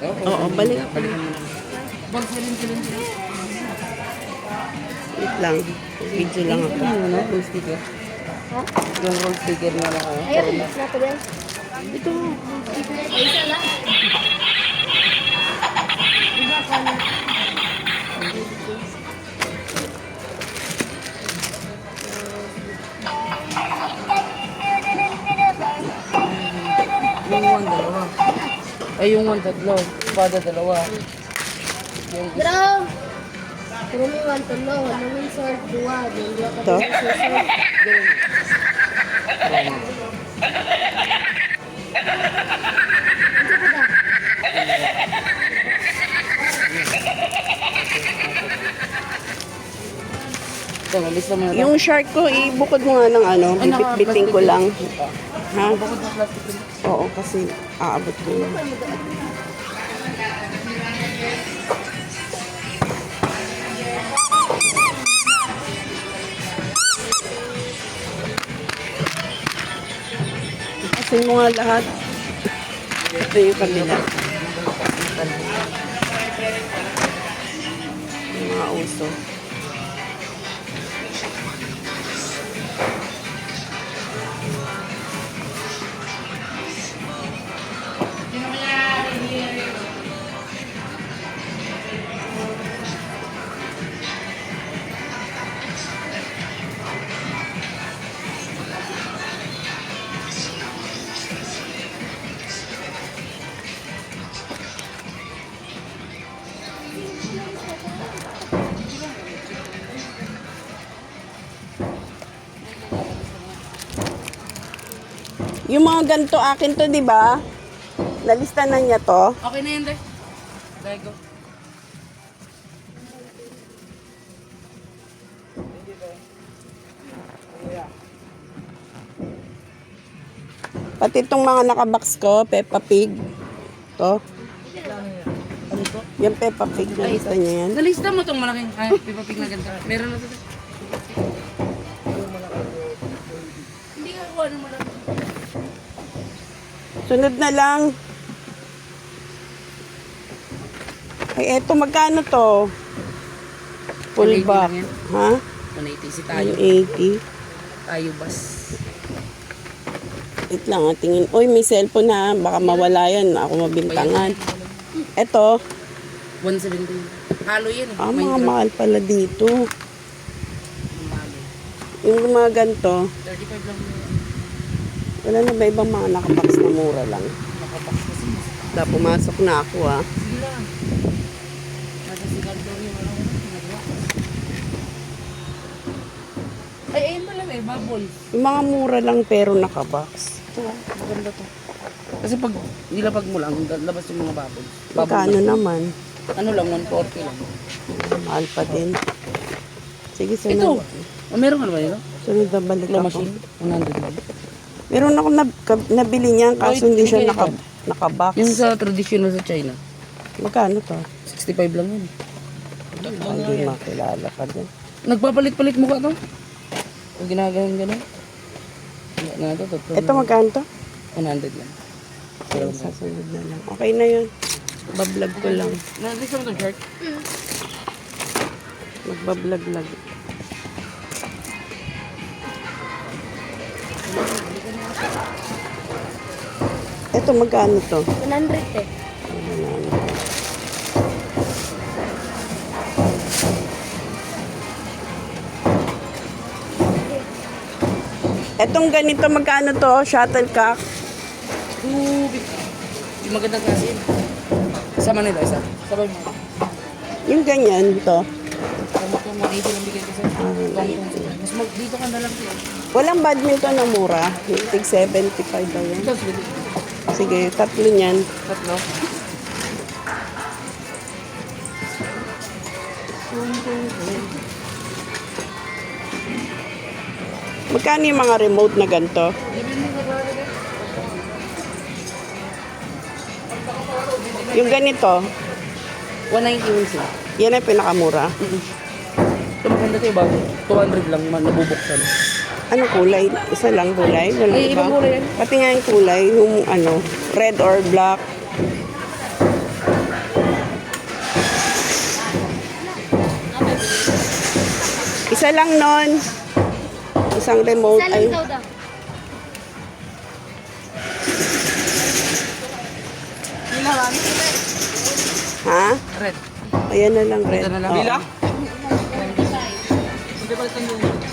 Oo, balik ako. Balikan mo na. Wait lang. Video lang ako. Ano? Full sticker. Ha? Yung roll sticker na lang. Ayaw, nato ba? Ito. Isa lang. Iba ka na. Yung one, dalawa. Ay, yung one, tatlo. Pada, dalawa. Yung Draw! Pero may one to know. Ano may sword? Dua. Dua ka Ito? din sa sword. Ano ka ba? ito, malista mo na ito. Yung shark ko, ibukod mo nga ng ano. Bibit-biting ko lang. Ha? Bakit na plastic yun? Oo, kasi aabot ko yun. Kasi mo nga lahat. Ito yung kabila. Yung mga uso. Yung mga ganito akin to, di ba? Nalista na niya to. Okay na yun, Day. Lego. Pati itong mga nakabox ko, Peppa Pig. To. Ano to? Yung Peppa Pig, nalista niya yan. Nalista mo itong malaking pipapig na ganda. Meron na ito. Hindi nga ako ano malaki. Sunod na lang. Ay, eto, magkano to? Full 180 back. lang yan. Ha? 180 si tayo. 180. Tayo bus. Wait lang, tingin. Uy, may cellphone ha. Baka mawala yan. Ako mabintangan. Eto. 170. Halo yan eh. Ah, mga Minecraft. mahal pala dito. Halo. Yung mga ganito, 35 lang yun. wala na ba ibang mga nakabox na mura lang? Nakabox kasi mas. Da, pumasok na ako ha. Sige lang. Nasa sigal daw yung ano. Nagawa. Ay, ayun pala eh. Bubble. Yung mga mura lang pero nakabox. Ito, maganda to. Kasi pag nilapag mo lang, labas yung mga bubbles. Magkano naman? Ano lang, 140 lang. Mahal pa din. Sige, Ito. sunod. Oh, meron ka na ba nito? Sunod na balik Claw ako. machine. 100 lang. Meron ako nabili niyan kaso hindi siya nakabox. Yung sa traditional sa China, Magkano to? 65 lang yun. Hindi makilala pa din. Nagpapalit-palit mo ka to? Pag ginagawa gano'n? Wala na ito. Ito magkano to? 100 lang. Ay, sasunod na lang. Okay na yun. Bablog ko lang. Nandito mo itong shirt? Magbablog-lag. Ito magkano to? 100 eh. Etong ganito magkano to? Shuttlecock. Tubig. Yung magandang klase yun. Sa Manila, isa. Sabay mo. Yung ganyan to. Tama ko, mag-80 lang bigay ko sa'yo. Mas dito ka na lang siya. Walang badminton na mura. Yung tig 75 ba yan? Ito, sige. Sige, tatlo niyan. Tatlo. Magkano yung mga remote na ganito? Yung ganito, 190 yun siya. yan ang pinakamura. Ito maganda ito, bago. 200 lang, nabubuksan. Ano kulay? Isa lang kulay? Walang Eh, ibang kulay yan. Pati nga yung kulay, yung ano, red or black. Isa lang nun. Isang remote. Isa lang Ay, daw daw. ha? Red. Ayan na lang, red. Ito na lang. Oo. Bila? Hindi pa ito yung...